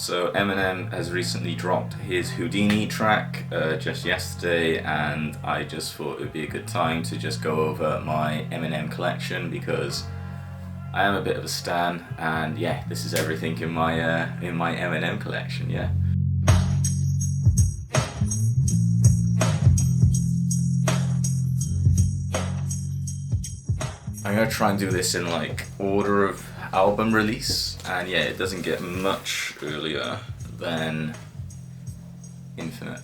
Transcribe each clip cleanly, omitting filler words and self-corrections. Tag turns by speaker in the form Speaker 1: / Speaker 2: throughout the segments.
Speaker 1: So Eminem has recently dropped his Houdini track just yesterday, and I just thought it would be a good time to just go over my Eminem collection because I am a bit of a stan, and yeah, this is everything in my Eminem collection, yeah. I'm gonna try and do this in like order of album release, and yeah, it doesn't get much earlier than Infinite.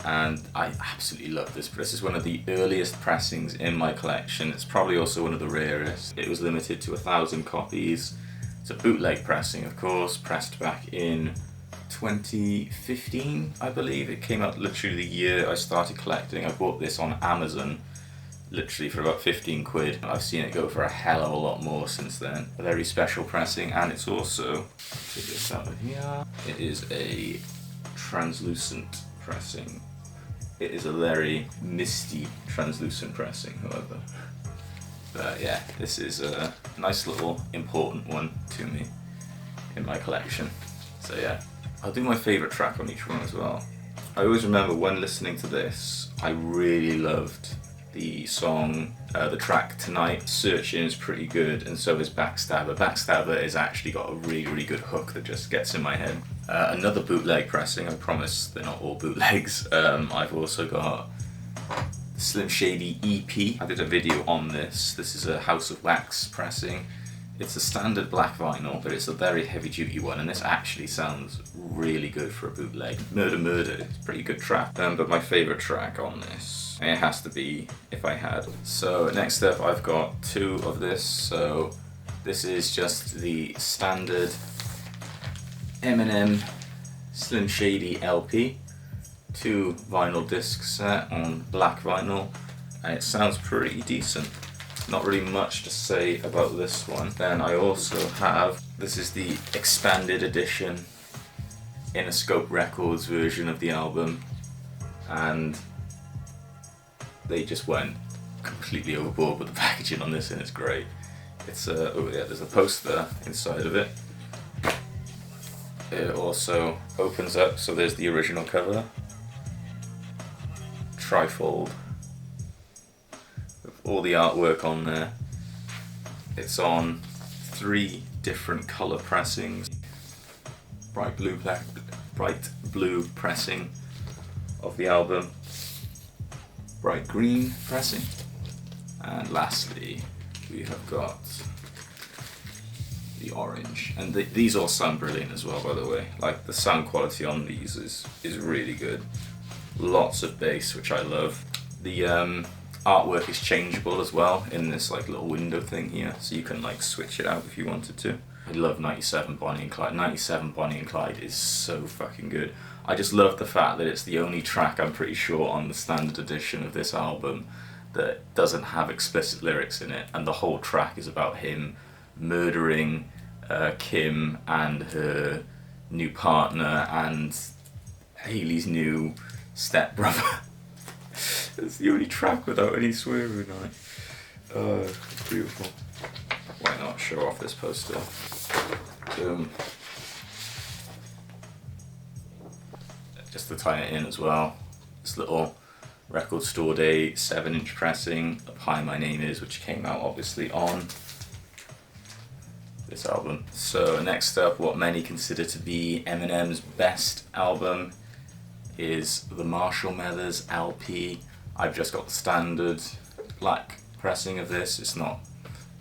Speaker 1: And I absolutely love this. This is one of the earliest pressings in my collection. It's probably also one of the rarest. It was limited to 1,000 copies. It's a bootleg pressing, of course, pressed back in 2015, I believe. It came out literally the year I started collecting. I bought this on Amazon, literally for about 15 quid. I've seen it go for a hell of a lot more since then. A very special pressing, and it's also, check this out here, it is a translucent pressing. It is a very misty translucent pressing, however. But yeah, this is a nice little important one to me in my collection. So yeah, I'll do my favourite track on each one as well. I always remember when listening to this, I really loved the song, the track Tonight. Searching is pretty good, and so is Backstabber. Backstabber has actually got a really good hook that just gets in my head. Another bootleg pressing, I promise they're not all bootlegs. I've also got Slim Shady EP. I did a video on this. This is a House of Wax pressing. It's a standard black vinyl, but it's a very heavy duty one, and this actually sounds really good for a bootleg. Murder Murder is a pretty good track, but my favourite track on this, it has to be If I Had. So next up I've got two of this. So this is just the standard Eminem Slim Shady LP, 2 vinyl disc set on black vinyl, and it sounds pretty decent. Not really much to say about this one. Then I also have, this is the expanded edition Interscope Records version of the album, and they just went completely overboard with the packaging on this, and it's great. It's oh yeah, there's a poster inside of it. It also opens up, so there's the original cover, trifold, with all the artwork on there. It's on 3 different colour pressings. Bright blue pressing of the album, bright green pressing, and lastly we have got the orange. And these all sound brilliant as well, by the way. Like, the sound quality on these is really good. Lots of bass, which I love. The artwork is changeable as well in this like little window thing here, so you can like switch it out if you wanted to. I love 97 Bonnie and Clyde. 97 Bonnie and Clyde is so fucking good. I just love the fact that it's the only track, I'm pretty sure, on the standard edition of this album that doesn't have explicit lyrics in it, and the whole track is about him murdering Kim and her new partner and Hailey's new stepbrother. It's the only track without any swearing on it. It's beautiful. Why not show off this poster? Just to tie it in as well, this little Record Store Day 7-inch pressing of Hi My Name Is, which came out obviously on this album. So next up, what many consider to be Eminem's best album is the Marshall Mathers LP. I've just got the standard black pressing of this. It's not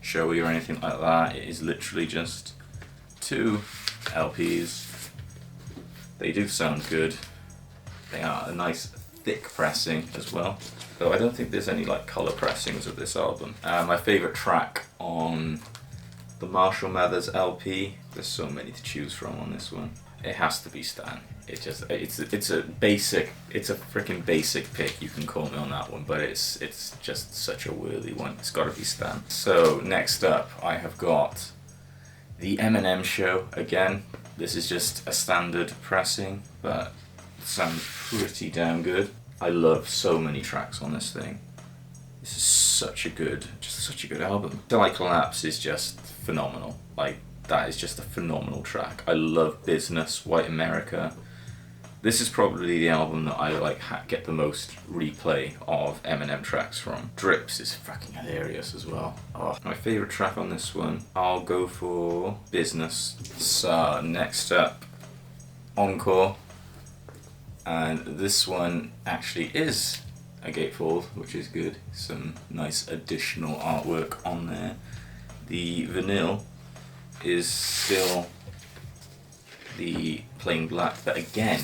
Speaker 1: showy or anything like that. It is literally just 2 LPs. They do sound good. They are a nice thick pressing as well, though I don't think there's any like colour pressings of this album. My favourite track on the Marshall Mathers LP, there's so many to choose from on this one. It has to be Stan. It's a freaking basic pick, you can call me on that one, but it's just such a worthy one. It's got to be Stan. So next up I have got the Eminem Show again. This is just a standard pressing, but it sounds pretty damn good. I love so many tracks on this thing. This is such a good album. Till I Collapse is just phenomenal. Like, that is just a phenomenal track. I love Business, White America. This is probably the album that I like get the most replay of Eminem tracks from. Drips is fucking hilarious as well. Oh, my favourite track on this one, I'll go for Business. So next up, Encore. And this one actually is a gatefold, which is good. Some nice additional artwork on there. The vinyl is still the plain black, but again,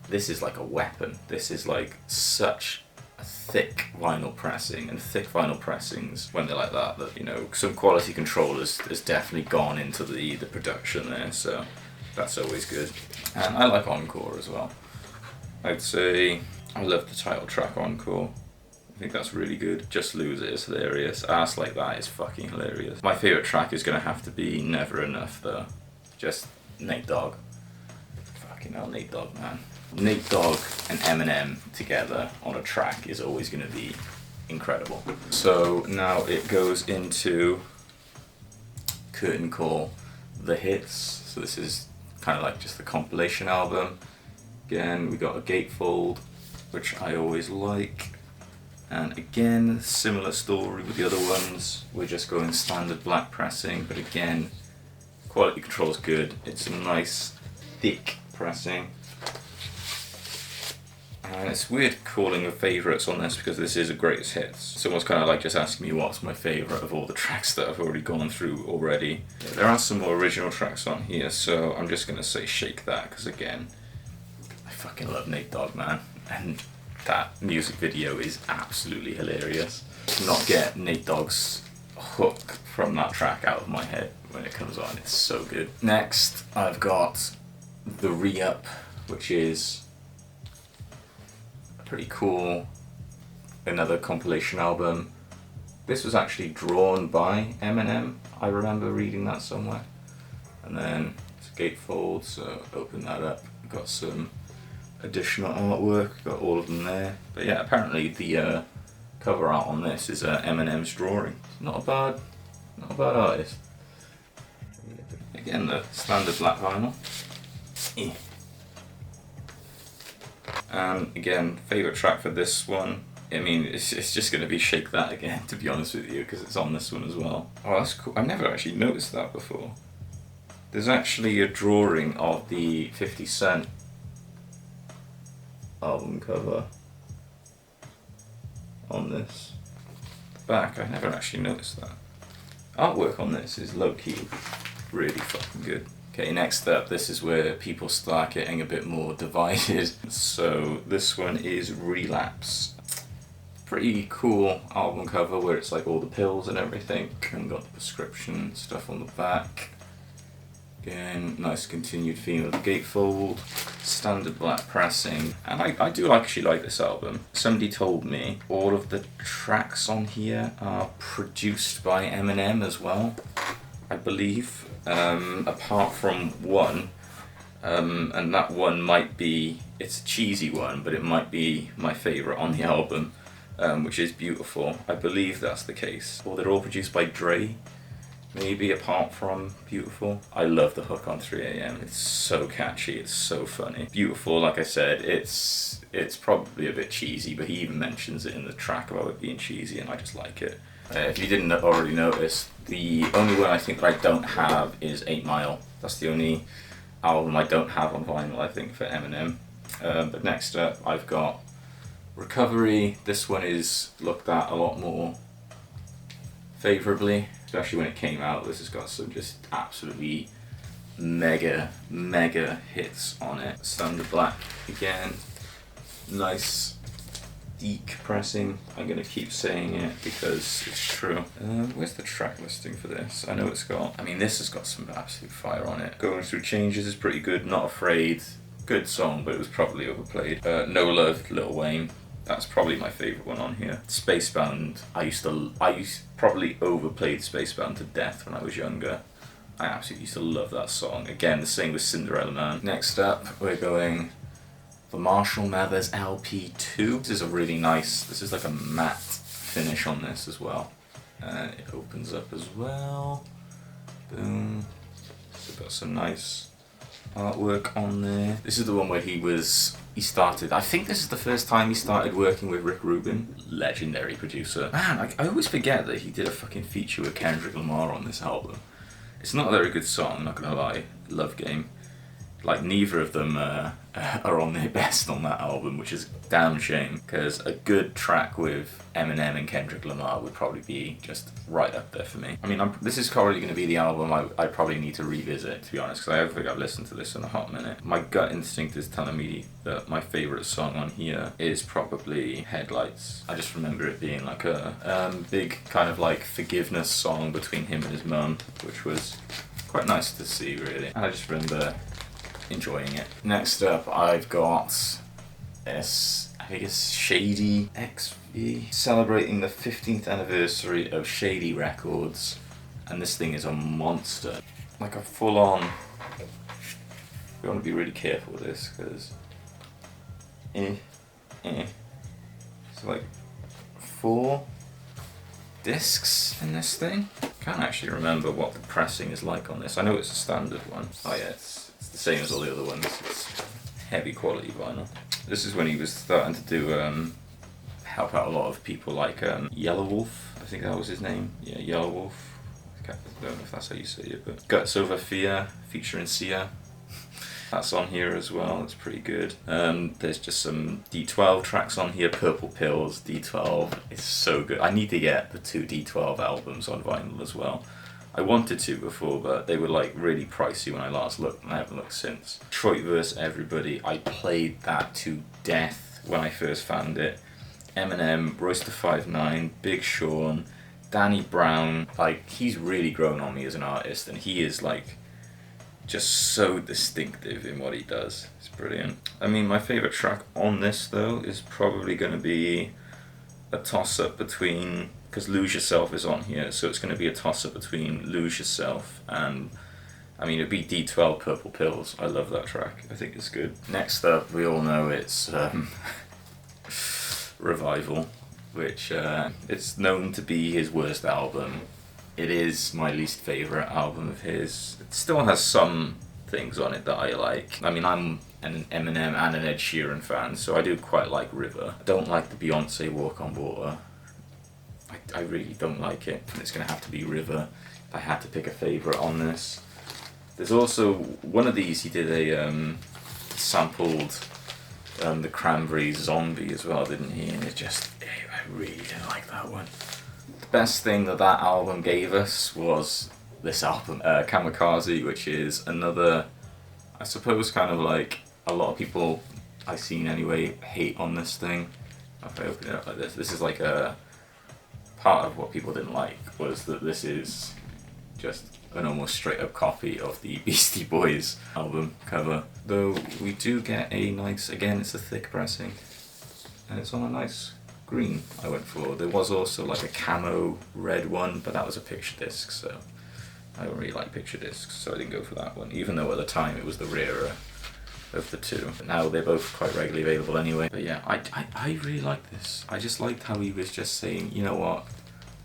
Speaker 1: this is like a weapon. This is like such a thick vinyl pressing, and thick vinyl pressings, when they're like that, you know, some quality control has definitely gone into the production there, so that's always good. And I like Encore as well. I'd say I love the title track Encore. I think that's really good. Just Lose It is hilarious. Ass Like That is fucking hilarious. My favourite track is going to have to be Never Enough though. Just Nate Dogg. Fucking hell, Nate Dogg, man. Nate Dogg and Eminem together on a track is always going to be incredible. So now it goes into Curtain Call, The Hits. So this is kind of like just the compilation album. Again, we got a gatefold, which I always like. And again, similar story with the other ones. We're just going standard black pressing, but again, quality control is good. It's a nice, thick pressing. And it's weird calling the favourites on this because this is a greatest hits. It's almost kind of like just asking me what's my favourite of all the tracks that I've already gone through already. There are some more original tracks on here, so I'm just going to say Shake That, because again, I fucking love Nate Dogg, man. And that music video is absolutely hilarious. Not get Nate Dogg's hook from that track out of my head when it comes on. It's so good. Next, I've got The Re-Up, which is pretty cool. Another compilation album. This was actually drawn by Eminem. I remember reading that somewhere. And then it's a gatefold, so open that up. Got some additional artwork, got all of them there. But yeah, apparently the cover art on this is Eminem's drawing. Not a bad artist. Again, the standard black vinyl. And again, favourite track for this one, I mean, it's just going to be Shake That again, to be honest with you, because it's on this one as well. Oh, that's cool. I've never actually noticed that before. There's actually a drawing of the 50 Cent album cover on this back. I never actually noticed that. Artwork on this is low-key really fucking good. Okay, next up, this is where people start getting a bit more divided. So this one is Relapse. Pretty cool album cover where it's like all the pills and everything, and got the prescription stuff on the back. Again, nice continued theme of the gatefold, standard black pressing, and I do actually like this album. Somebody told me all of the tracks on here are produced by Eminem as well, I believe. Apart from one, and that one might be, it's a cheesy one, but it might be my favourite on the album, which is Beautiful. I believe that's the case. Or they're all produced by Dre, maybe, apart from Beautiful. I love the hook on 3 AM. It's so catchy, it's so funny. Beautiful, like I said, it's probably a bit cheesy, but he even mentions it in the track about it being cheesy, and I just like it. If you didn't already notice, the only one I think that I don't have is 8 Mile. That's the only album I don't have on vinyl, I think, for Eminem. But next up, I've got Recovery. This one is looked at a lot more favourably, especially when it came out. This has got some just absolutely mega hits on it. Standard black again. Nice deek pressing. I'm going to keep saying it because it's true. Where's the track listing for this? I know it's got, I mean, this has got some absolute fire on it. Going Through Changes is pretty good. Not Afraid, good song, but it was probably overplayed. No Love, Lil Wayne. That's probably my favourite one on here. Spacebound, I probably overplayed Spacebound to death when I was younger. I absolutely used to love that song. Again, the same with Cinderella Man. Next up, we're going the Marshall Mathers LP2. This is a really nice, this is like a matte finish on this as well. And it opens up as well. Boom. So got some nice artwork on there. This is the one where he started, I think this is the first time he started working with Rick Rubin, legendary producer. Man, I always forget that he did a fucking feature with Kendrick Lamar on this album. It's not a very good song, not gonna lie. Love Game. Like, neither of them are on their best on that album, which is a damn shame, because a good track with Eminem and Kendrick Lamar would probably be just right up there for me. I mean, this is probably going to be the album I probably need to revisit, to be honest, because I don't think I've listened to this in a hot minute. My gut instinct is telling me that my favourite song on here is probably Headlights. I just remember it being like a big kind of like forgiveness song between him and his mum, which was quite nice to see, really. And I just remember enjoying it. Next up, I've got this, I think it's Shady XV, celebrating the 15th anniversary of Shady Records, and this thing is a monster. Like a full-on, you want to be really careful with this, because it's like 4 discs in this thing. Can't actually remember what the pressing is like on this. I know it's a standard one. Oh yeah, it's the same as all the other ones. It's heavy quality vinyl. This is when he was starting to do help out a lot of people like Yellow Wolf. I think that was his name. Yeah, Yellow Wolf. I don't know if that's how you say it, but Guts Over Fear featuring Sia. That's on here as well. It's pretty good. There's just some D12 tracks on here. Purple Pills, D12 is so good. I need to get the 2 D12 albums on vinyl as well. I wanted to before, but they were like really pricey when I last looked, and I haven't looked since. Detroit vs. Everybody, I played that to death when I first found it. Eminem, Royce da 5'9", Big Sean, Danny Brown. Like, he's really grown on me as an artist, and he is like just so distinctive in what he does. It's brilliant. I mean, my favourite track on this though is probably going to be a toss-up between, because Lose Yourself is on here, so it's going to be a toss-up between Lose Yourself and, I mean, it'd be D12 Purple Pills. I love that track. I think it's good. Next up, we all know it's Revival, which it's known to be his worst album. It is my least favourite album of his. It still has some things on it that I like. I mean, I'm an Eminem and an Ed Sheeran fan, so I do quite like River. I don't like the Beyonce Walk on Water. I really don't like it. It's going to have to be River if I had to pick a favourite on this. There's also one of these, he did a sampled the Cranberries Zombie as well, didn't he? And I really didn't like that one. The best thing that album gave us was this album, Kamikaze, which is another, I suppose, kind of like a lot of people I've seen anyway hate on this thing. If I open it up like this is like a part of what people didn't like was that this is just an almost straight up copy of the Beastie Boys album cover. Though we do get a nice, again it's a thick pressing, and it's on a nice green I went for. There was also like a camo red one, but that was a picture disc, so I don't really like picture discs, so I didn't go for that one, even though at the time it was the rarer of the two. But now they're both quite regularly available anyway. But yeah, I really like this. I just liked how he was just saying, you know what,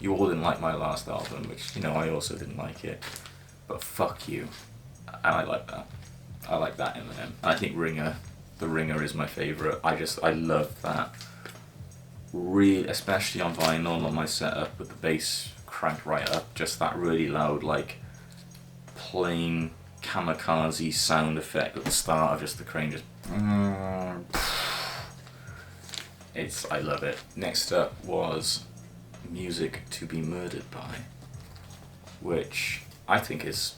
Speaker 1: you all didn't like my last album, which, you know, I also didn't like it, but fuck you. And I like that. I like that Eminem. I think The Ringer is my favourite. I love that. Really, especially on vinyl on my setup with the bass cranked right up, just that really loud, like, plain Kamikaze sound effect at the start of just the crane just I love it. Next up was Music to Be Murdered By, which I think is,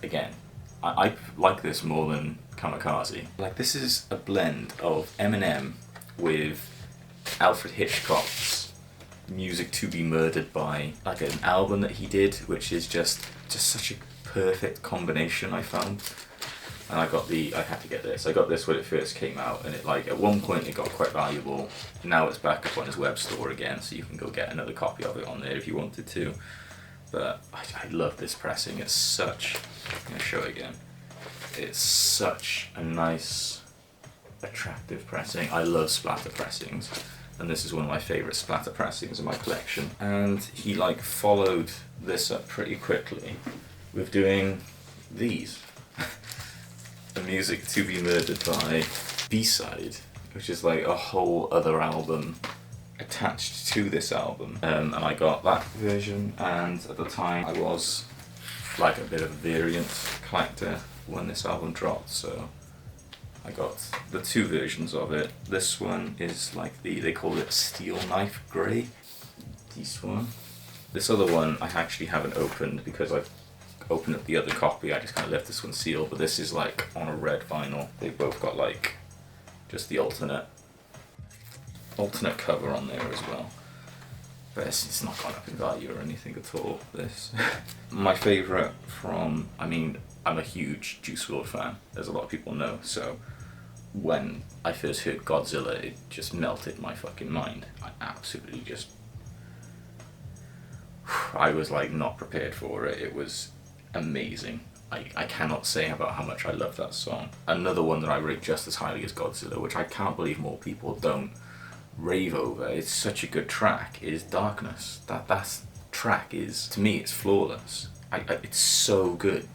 Speaker 1: again, I like this more than Kamikaze. Like, this is a blend of Eminem with Alfred Hitchcock's Music to Be Murdered By, like an album that he did, which is just such a perfect combination, I found. And I had to get this. I got this when it first came out, and it, like, at one point it got quite valuable. Now it's back up on his web store again, so you can go get another copy of it on there if you wanted to. But I love this pressing. It's such, I'm going to show it again. It's such a nice, attractive pressing. I love splatter pressings, and this is one of my favourite splatter pressings in my collection. And he like followed this up pretty quickly with doing these. The Music to Be Murdered by B-Side, which is like a whole other album attached to this album. And I got that version, and at the time I was like a bit of a variant collector when this album dropped, so I got the two versions of it. This one is like they call it Steel Knife Grey. This one. This other one I actually haven't opened because I've opened up the other copy. I just kind of left this one sealed, but this is like on a red vinyl. They both got like just the alternate cover on there as well. But it's not gone up in value or anything at all, this. My favourite from, I mean, I'm a huge Juice WRLD fan, as a lot of people know, so when I first heard Godzilla, it just melted my fucking mind. I absolutely just, I was like not prepared for it. It was amazing. I cannot say about how much I love that song. Another one that I rate just as highly as Godzilla, which I can't believe more people don't rave over, it's such a good track, is Darkness. That track is, to me, it's flawless. It's so good.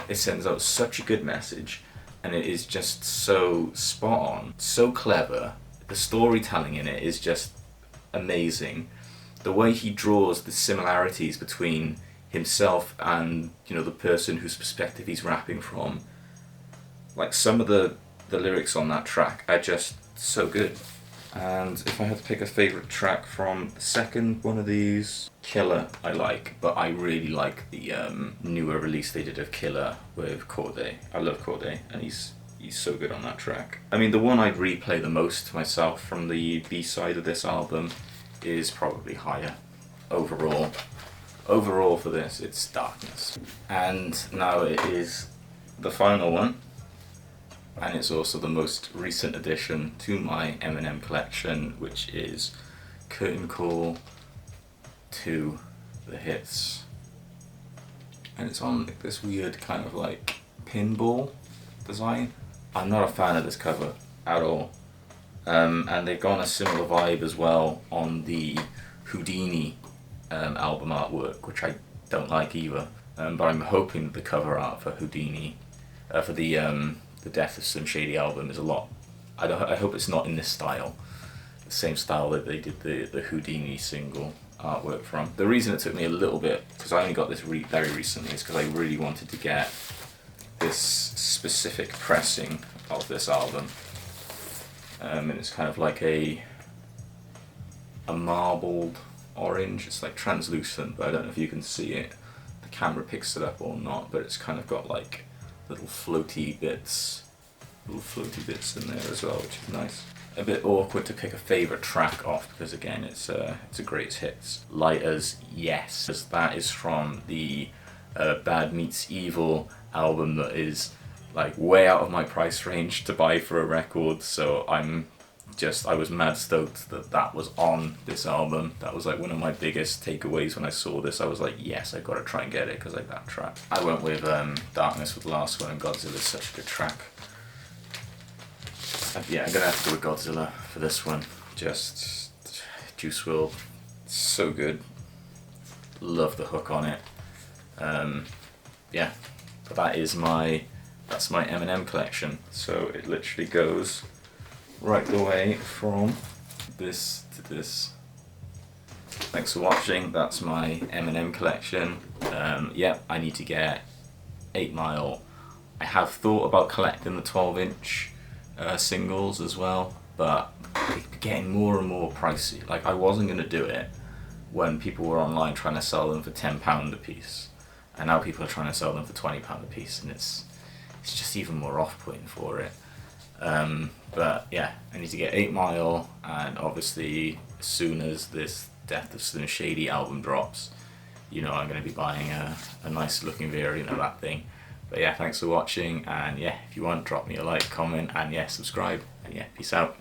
Speaker 1: It sends out such a good message, and it is just so spot on, so clever. The storytelling in it is just amazing. The way he draws the similarities between himself and, you know, the person whose perspective he's rapping from. Like, some of the lyrics on that track are just so good. And if I had to pick a favourite track from the second one of these, Killer I like, but I really like the newer release they did of Killer with Corday. I love Corday, and he's so good on that track. I mean, the one I'd replay the most myself from the B-side of this album is probably Higher. Overall for this, it's Darkness. And now it is the final one. And it's also the most recent addition to my Eminem collection, which is Curtain Call to The Hits. And it's on like this weird kind of like pinball design. I'm not a fan of this cover at all. And they've gone a similar vibe as well on the Houdini album artwork, which I don't like either. But I'm hoping that the cover art for Houdini, for the Death of Slim Shady album is a lot. I hope it's not in this style, the same style that they did the Houdini single artwork from. The reason it took me a little bit, because I only got this very recently, is because I really wanted to get this specific pressing of this album. And it's kind of like a marbled orange. It's like translucent, but I don't know if you can see it. The camera picks it up or not, but it's kind of got like little floaty bits in there as well, which is nice. A bit awkward to pick a favourite track off because again it's a greatest hits. Lighters, yes, as that is from the Bad Meets Evil album that is like way out of my price range to buy for a record, so I was mad stoked that was on this album. That was like one of my biggest takeaways when I saw this. I was like, yes, I gotta try and get it because I like that track. I went with Darkness with the last one, and Godzilla's such a good track. Yeah, I'm gonna have to go with Godzilla for this one. Just Juice WRLD, so good. Love the hook on it. Yeah, but that's my Eminem collection. So it literally goes right the way from this to this. Thanks for watching. That's my Eminem collection. Yeah, I need to get 8 Mile. I have thought about collecting the 12-inch singles as well, but they're getting more and more pricey. Like, I wasn't going to do it when people were online trying to sell them for £10 a piece, and now people are trying to sell them for £20 a piece, and it's just even more off-putting for it. But yeah, I need to get 8 Mile, and obviously as soon as this Death of Slim Shady album drops, you know I'm going to be buying a nice looking variant of that thing. But yeah, thanks for watching, and yeah, if you want, drop me a like, comment, and yeah, subscribe, and yeah, peace out.